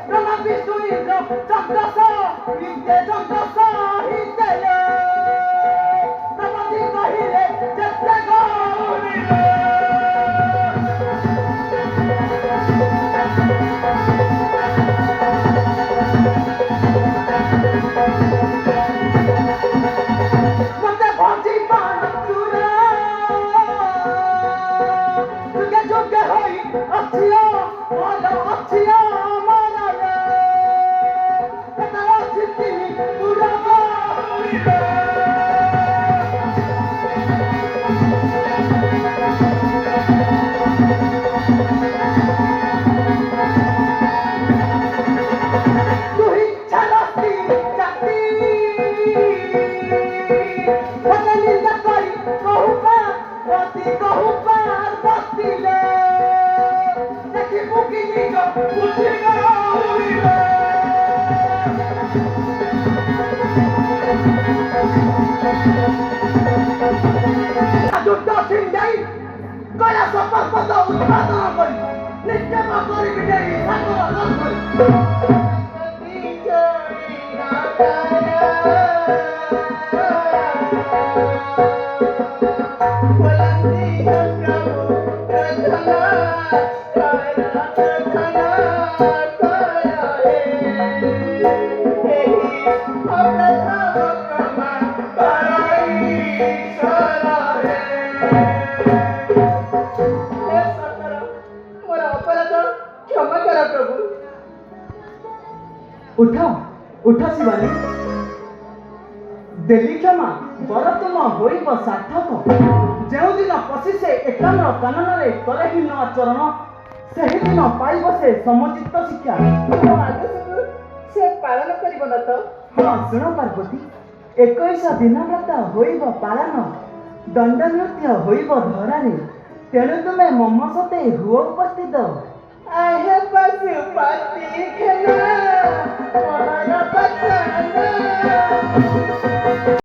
Brahma Vishnu Indra Chandrasa Inde Chandrasa Hindele Brahma Dinga Hire Jette Gaurire Mate Bhaji Manasura Juge Juge Hoi Achiya Mala Achiya Mala Re Katara Chitti Pura Gaurire तुही छलती जाती बदली लकड़ी कहूँगा पति कहूँगा पति ले देखी मुकी नीचो उठी गई रे जुट्टा छिंडाई गला सफा पद उत्पादन करी नित्य करी बिटाई सागर करी उठा उठा शिवानी देली क्षमा बर तुम होइब सार्थक जो दिन पशि से एकाम्र कानन रे करहीन आचरण से दिन पाइब से समचित्त शिक्षा से पालन करिब न तो हाँ शुण पार्वती 21 दिन व्रत होइब पालन दंड नृत्य होइब धरारे तेणु तुमे मम सते हुओ उपस्थित आहे पशुपति